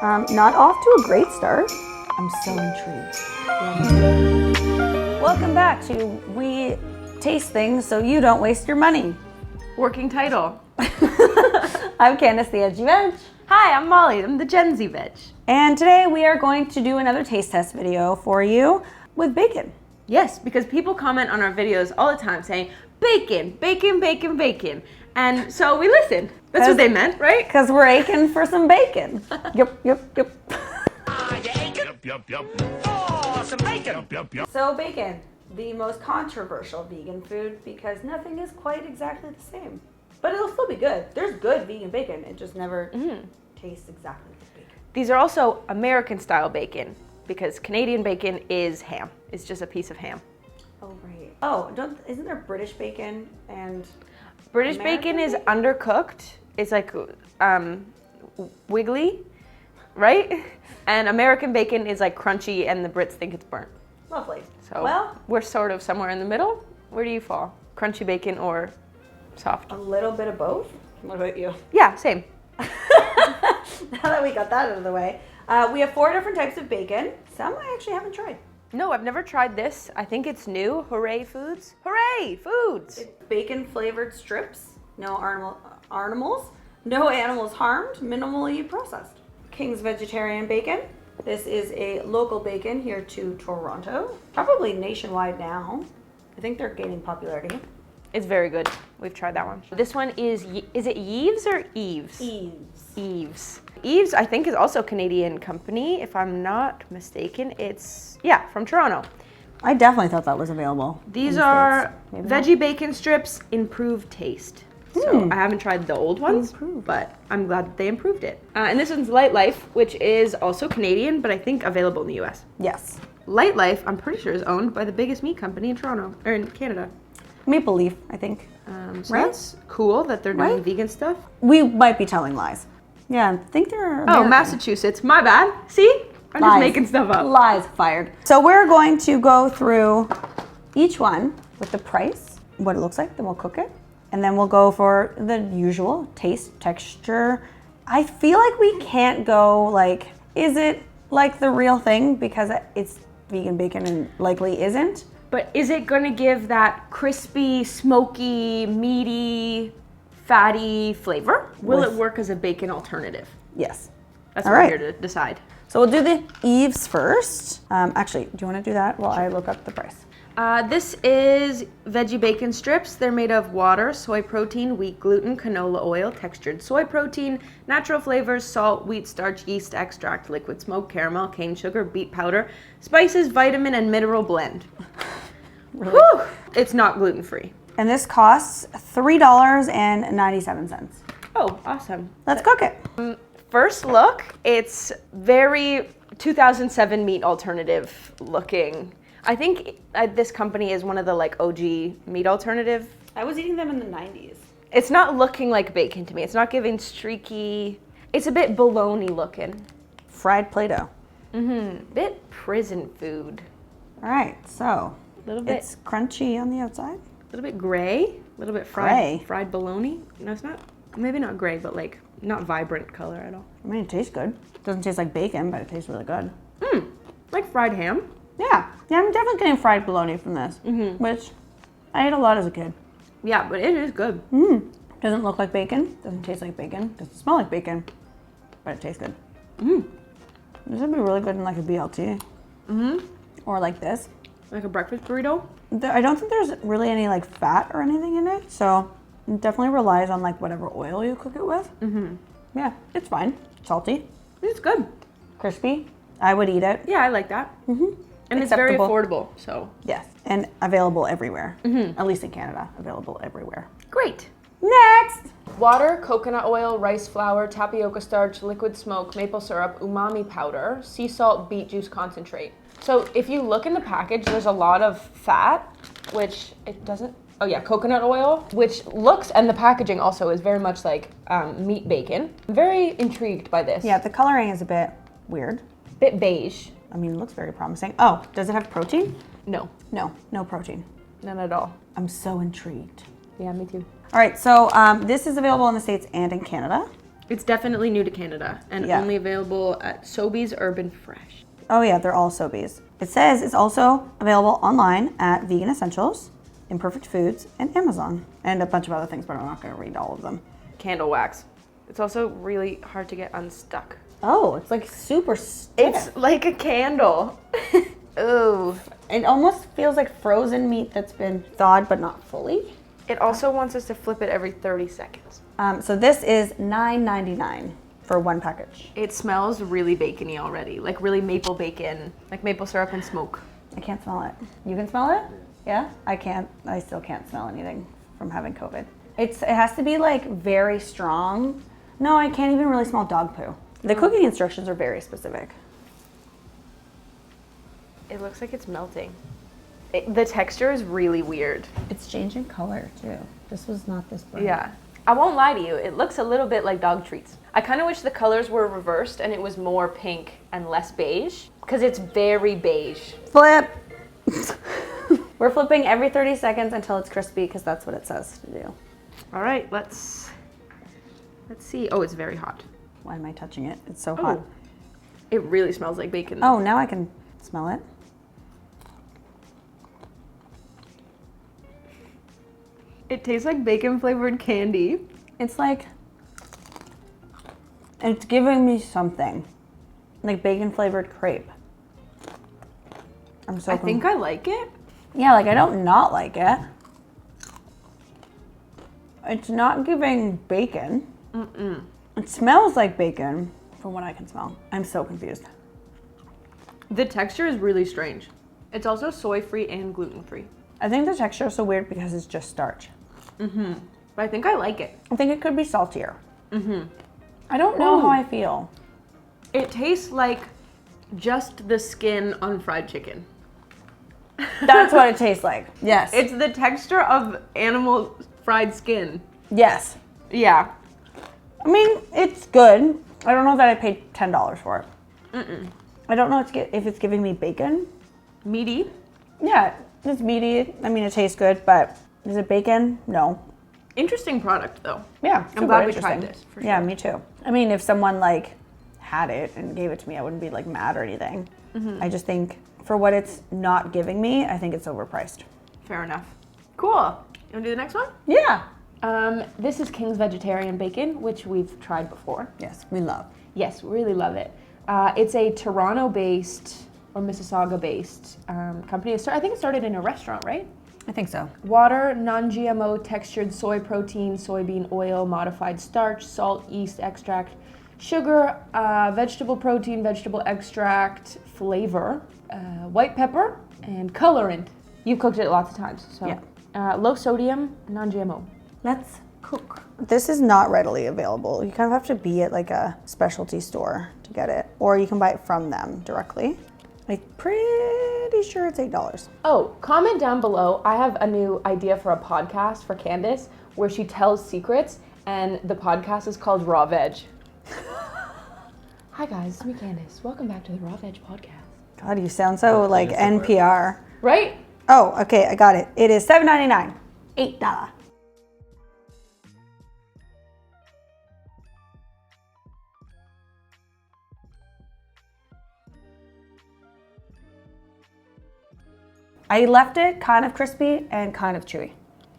Not off to a great start. I'm so intrigued. Welcome back to We Taste Things So You Don't Waste Your Money. Working title. I'm Candace, the Edgy Veg. Hi, I'm Molly. I'm the Gen Z Veg. And today we are going to do another taste test video for you with bacon. Yes, because people comment on our videos all the time saying, bacon, bacon, bacon, bacon. And so we listen. That's what they meant, right? Because we're aching for some bacon. Yep. Yup. Oh, some bacon. Yup. So bacon, the most controversial vegan food because nothing is quite exactly the same. But it'll still be good. There's good vegan bacon. It just never tastes exactly like bacon. These are also American style bacon because Canadian bacon is ham. It's just a piece of ham. Oh, right. Oh, isn't there British bacon and British American bacon is bacon? undercooked. It's like wiggly, right? And American bacon is like crunchy and the Brits think it's burnt. Lovely. So well, we're sort of somewhere in the middle. Where do you fall? Crunchy bacon or soft? a little bit of both. What about you? Yeah, same. Now that we got that out of the way, we have 4 different types of bacon. Some I actually haven't tried. No, I've never tried this. I think it's new. Hooray Foods. Hooray Foods. It's bacon flavored strips. No animals. No animals harmed. Minimally processed. King's Vegetarian Bacon. This is a local bacon here to Toronto. Probably nationwide now. I think they're gaining popularity. It's very good. We've tried that one. This one is it Yves or Eves? Eves. Eves, I think, is also a Canadian company, if I'm not mistaken. It's, yeah, from Toronto. I definitely thought that was available. These in the are States. Maybe veggie bacon strips, improved taste. So I haven't tried the old ones, but I'm glad that they improved it. And this one's Light Life, which is also Canadian, but I think available in the US. Yes. Light Life, I'm pretty sure, is owned by the biggest meat company in Toronto, or in Canada. Maple Leaf, I think. So Right? that's cool that they're doing Right? vegan stuff. We might be telling lies. Yeah, I think they're American. Oh, Massachusetts. My bad. See? I'm just making stuff up. Lies fired. So we're going to go through each one with the price, what it looks like, then we'll cook it. And then we'll go for the usual taste, texture. I feel like we can't go like, is it like the real thing? Because it's vegan bacon and likely isn't. But is it going to give that crispy, smoky, meaty, fatty flavor? Will it work as a bacon alternative? Yes. That's All what right. we're here to decide. So we'll do the Eves first. Actually, do you want to do that while I look up the price? This is veggie bacon strips. They're made of water, soy protein, wheat gluten, canola oil, textured soy protein, natural flavors, salt, wheat starch, yeast extract, liquid smoke, caramel, cane sugar, beet powder, spices, vitamin, and mineral blend. Really? Whew! It's not gluten-free. And this costs $3.97. Oh, awesome. Let's cook it. First look, it's very 2007 meat alternative looking. I think this company is one of the like OG meat alternative. I was eating them in the 90s. It's not looking like bacon to me. It's not giving streaky. It's a bit bologna looking. Fried Play-Doh. Bit prison food. All right, so A little bit, it's crunchy on the outside. a little bit gray, a little bit fried bologna. No, it's not. Maybe not gray, but like not vibrant color at all. I mean, it tastes good. It doesn't taste like bacon, but it tastes really good. Like fried ham. Yeah, I'm definitely getting fried bologna from this, which I ate a lot as a kid. Yeah, but it is good. Doesn't look like bacon, doesn't taste like bacon, doesn't smell like bacon, but it tastes good. This would be really good in like a BLT. Or like this. Like a breakfast burrito. I don't think there's really any like fat or anything in it, so it definitely relies on like whatever oil you cook it with. Yeah, it's fine. Salty, It's good. crispy. I would eat it. Yeah, I like that. And it's very Acceptable. affordable, so. Yes, and available everywhere. At least in Canada, available everywhere. Great. Next! Water, coconut oil, rice flour, tapioca starch, liquid smoke, maple syrup, umami powder, sea salt, beet juice concentrate. So if you look in the package, there's a lot of fat, which it doesn't, oh yeah, coconut oil, which looks, and the packaging also is very much like meat bacon. I'm very intrigued by this. Yeah, the coloring is a bit weird. Bit beige. I mean, it looks very promising. Oh, does it have protein? No, No protein. none at all. I'm so intrigued. Yeah, me too. All right, so this is available in the States and in Canada. It's definitely new to Canada and Yeah. only available at Sobeys Urban Fresh. Oh yeah, they're all Sobeys. It says it's also available online at Vegan Essentials, Imperfect Foods, and Amazon, and a bunch of other things, but I'm not going to read all of them. Candle wax. It's also really hard to get unstuck. Oh, it's like super stiff. It's like a candle. Ooh. It almost feels like frozen meat that's been thawed, but not fully. It also wants us to flip it every 30 seconds. So this is $9.99 for one package. It smells really bacony already, like really maple bacon, like maple syrup and smoke. I can't smell it. You can smell it? Yeah? I can't. I still can't smell anything from having COVID. It has to be like very strong. No, I can't even really smell dog poo. The cooking instructions are very specific. It looks like it's melting. The texture is really weird. It's changing color too. This was not this bright. Yeah. I won't lie to you, it looks a little bit like dog treats. I kind of wish the colors were reversed and it was more pink and less beige, because it's very beige. Flip! We're flipping every 30 seconds until it's crispy, because that's what it says to do. All right, let's see. Oh, it's very hot. Why am I touching it? It's so hot. It really smells like bacon. Oh, now I can smell it. It tastes like bacon flavored candy. It's like, it's giving me something. Like bacon flavored crepe. I'm so I think I like it. Yeah, like I don't not like it. It's not giving bacon. It smells like bacon from what I can smell. I'm so confused. The texture is really strange. It's also soy-free and gluten-free. I think the texture is so weird because it's just starch. But I think I like it. I think it could be saltier. I don't know how I feel. It tastes like just the skin on fried chicken. That's what it tastes like. Yes. It's the texture of animal fried skin. Yes. Yeah. I mean, it's good. I don't know that I paid $10 for it. I don't know if it's giving me bacon. Meaty. Yeah, it's meaty. I mean, it tastes good, but is it bacon? No. Interesting product though. Yeah, I'm glad super we tried interesting. this, for Yeah, sure. me too. I mean, if someone like had it and gave it to me, I wouldn't be like mad or anything. I just think for what it's not giving me, I think it's overpriced. Fair enough. Cool. You wanna do the next one? Yeah. This is King's Vegetarian Bacon, which we've tried before. Yes, we love. Yes, really love it. It's a Toronto-based or Mississauga-based company. I think it started in a restaurant, right? I think so. Water, non-GMO textured soy protein, soybean oil, modified starch, salt, yeast extract, sugar, vegetable protein, vegetable extract, flavor, white pepper, and colorant. You've cooked it lots of times, so. Yeah. Low sodium, non-GMO. Let's cook. This is not readily available. You kind of have to be at like a specialty store to get it, or you can buy it from them directly. I'm pretty sure it's $8. Oh, comment down below. I have a new idea for a podcast for Candace where she tells secrets, and the podcast is called Raw Veg. Hi guys, it's me Candace. Welcome back to the Raw Veg podcast. God, you sound so like NPR. Right? Oh, okay, I got it. It is $7.99. $8. I left it kind of crispy and kind of chewy.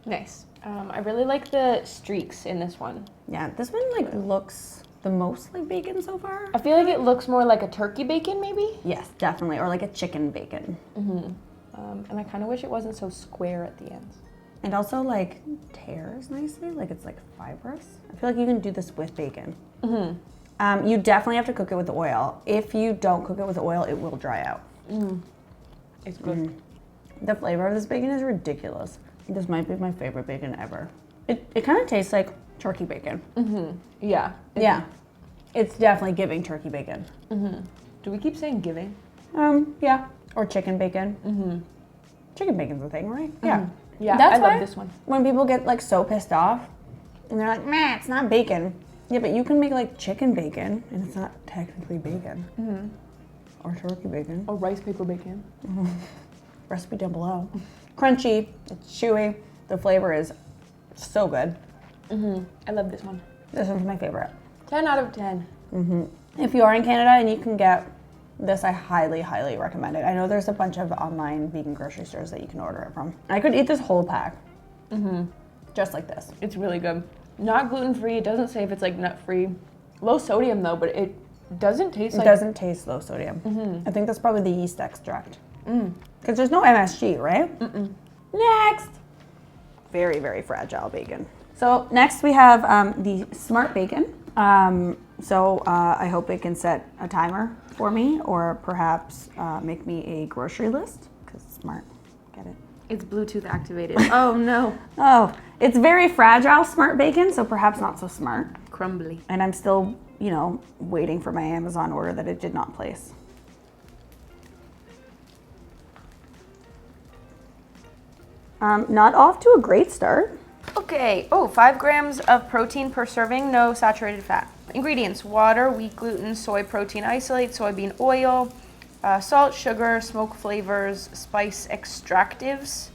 Nice. I really like the streaks in this one. Yeah, this one like looks the most like bacon so far. I feel like it looks more like a turkey bacon maybe. Yes, definitely, or like a chicken bacon. And I kind of wish it wasn't so square at the ends. And also like tears nicely, like it's like fibrous. I feel like you can do this with bacon. You definitely have to cook it with oil. If you don't cook it with oil, it will dry out. It's good. The flavor of this bacon is ridiculous. This might be my favorite bacon ever. It kind of tastes like turkey bacon. Yeah. Yeah, it's definitely giving turkey bacon. Do we keep saying giving? Yeah, or chicken bacon. Chicken bacon's a thing, right? Yeah. Yeah, That's I love why this one. When people get like so pissed off, and they're like, "Meh, it's not bacon." Yeah, but you can make like chicken bacon, and it's not technically bacon. Or turkey bacon. Or rice paper bacon. Recipe down below. Crunchy, it's chewy. The flavor is so good. I love this one. This one's my favorite. 10 out of 10. If you are in Canada and you can get this, I highly, highly recommend it. I know there's a bunch of online vegan grocery stores that you can order it from. I could eat this whole pack. Just like this. It's really good. Not gluten-free. It doesn't say if it's like nut-free. Low sodium though, but it doesn't taste like... It doesn't taste low sodium. I think that's probably the yeast extract. Because there's no MSG, right? Next! Very, very fragile bacon. So next we have the Smart Bacon. I hope it can set a timer for me or perhaps make me a grocery list, because smart, get it? It's Bluetooth activated. Oh no. Oh, it's very fragile Smart Bacon, so perhaps not so smart. Crumbly. And I'm still, you know, waiting for my Amazon order that it did not place. Not off to a great start. Okay, 5 grams of protein per serving, no saturated fat. Ingredients: water, wheat gluten, soy protein isolate, soybean oil, salt, sugar, smoke flavors, spice extractives,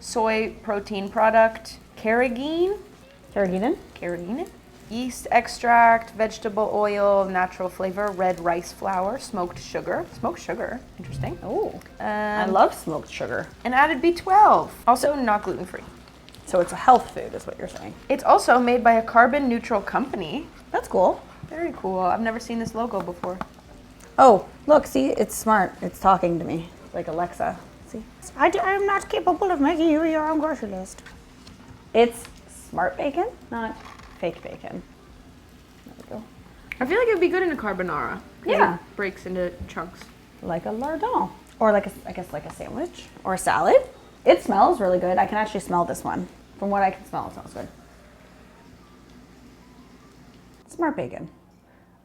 soy protein product, carrageenan, yeast extract, vegetable oil, natural flavor, red rice flour, smoked sugar, interesting. Oh, I love smoked sugar. And added B12, also not gluten-free. So it's a health food is what you're saying. It's also made by a carbon neutral company. That's cool. Very cool. I've never seen this logo before. Oh, look, see, it's smart. It's talking to me, like Alexa. See? I am not capable of making you your own grocery list. It's Smart Bacon, not fake bacon. There we go. I feel like it would be good in a carbonara. Yeah. It breaks into chunks. Like a lardon. Or like I guess like a sandwich or a salad. It smells really good. I can actually smell this one. From what I can smell, it smells good. Smart Bacon.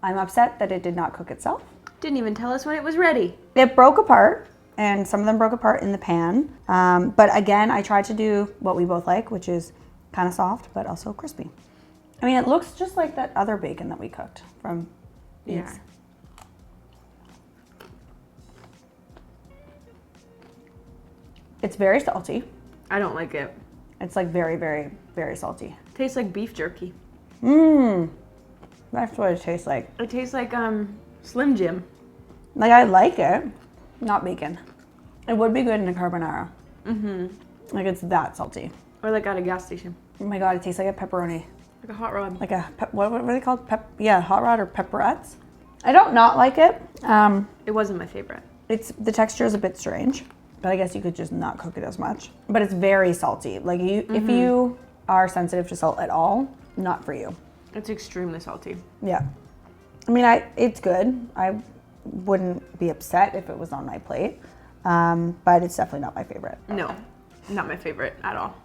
I'm upset that it did not cook itself. Didn't even tell us when it was ready. It broke apart, and some of them broke apart in the pan. But again, I tried to do what we both like, which is kind of soft, but also crispy. I mean, it looks just like that other bacon that we cooked from Edgy. It's very salty. I don't like it. It's like very, very, very salty. Tastes like beef jerky. That's what it tastes like. It tastes like Slim Jim. Like, I like it, not bacon. It would be good in a carbonara. Like, it's that salty. Or like at a gas station. Oh my God, it tastes like a pepperoni. Like a hot rod. Like what are they called? Hot rod or pepperettes. I don't not like it. It wasn't my favorite. The texture is a bit strange, but I guess you could just not cook it as much. But it's very salty. Like if you are sensitive to salt at all, not for you. It's extremely salty. Yeah. I mean, it's good. I wouldn't be upset if it was on my plate, but it's definitely not my favorite. No, not my favorite at all.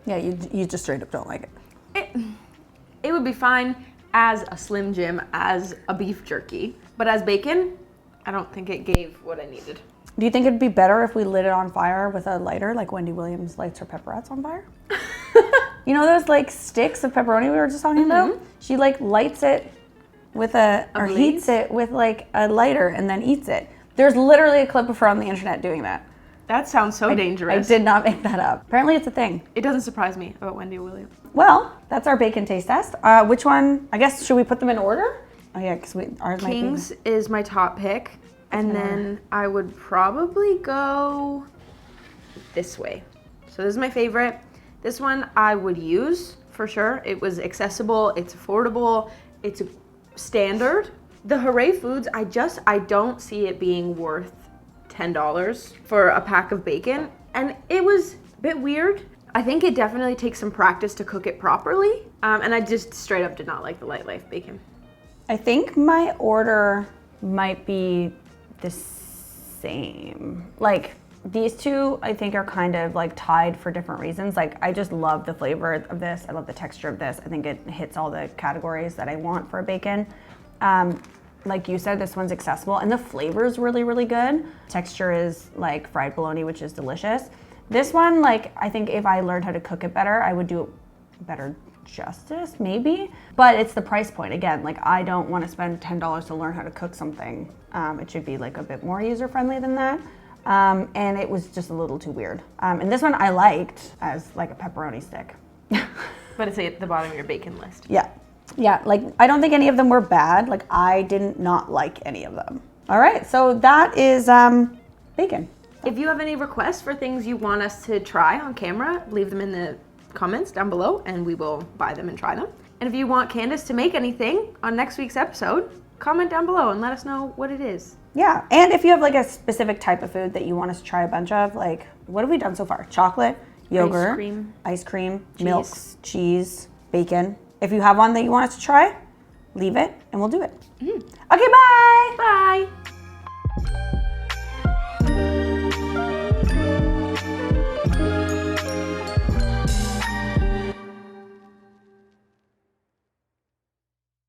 Yeah, you just straight up don't like it. It would be fine as a Slim Jim, as a beef jerky, but as bacon, I don't think it gave what I needed. Do you think it'd be better if we lit it on fire with a lighter, like Wendy Williams lights her pepperettes on fire? You know those like sticks of pepperoni we were just talking about? She like lights it with or heats it with like a lighter and then eats it. There's literally a clip of her on the internet doing that. That sounds so dangerous. I did not make that up. Apparently it's a thing. It doesn't surprise me about Wendy Williams. Well, that's our bacon taste test. Which one, I guess, should we put them in order? Oh yeah, because ours might be... King's is my top pick. And then I would probably go this way. So this is my favorite. This one I would use for sure. It was accessible, it's affordable, it's standard. The Hooray Foods, I don't see it being worth $10 for a pack of bacon. And it was a bit weird. I think it definitely takes some practice to cook it properly. And I just straight up did not like the Light Life bacon. I think my order might be the same. Like these two, I think, are kind of like tied for different reasons. Like I just love the flavor of this. I love the texture of this. I think it hits all the categories that I want for a bacon. Like you said, this one's accessible and the flavor is really, really good. Texture is like fried bologna, which is delicious. This one, like, I think if I learned how to cook it better, I would do it better justice, maybe. But it's the price point. Again, like I don't want to spend $10 to learn how to cook something. It should be like a bit more user-friendly than that. And it was just a little too weird. And this one I liked as like a pepperoni stick. But it's at the bottom of your bacon list. Yeah. Yeah, like I don't think any of them were bad. Like I didn't not like any of them. All right, so that is bacon. If you have any requests for things you want us to try on camera, leave them in the comments down below and we will buy them and try them. And if you want Candace to make anything on next week's episode, comment down below and let us know what it is. Yeah, and if you have like a specific type of food that you want us to try a bunch of, like what have we done so far? Chocolate, yogurt, ice cream, milks, cheese, bacon. If you have one that you want us to try, leave it and we'll do it. Okay, bye! Bye!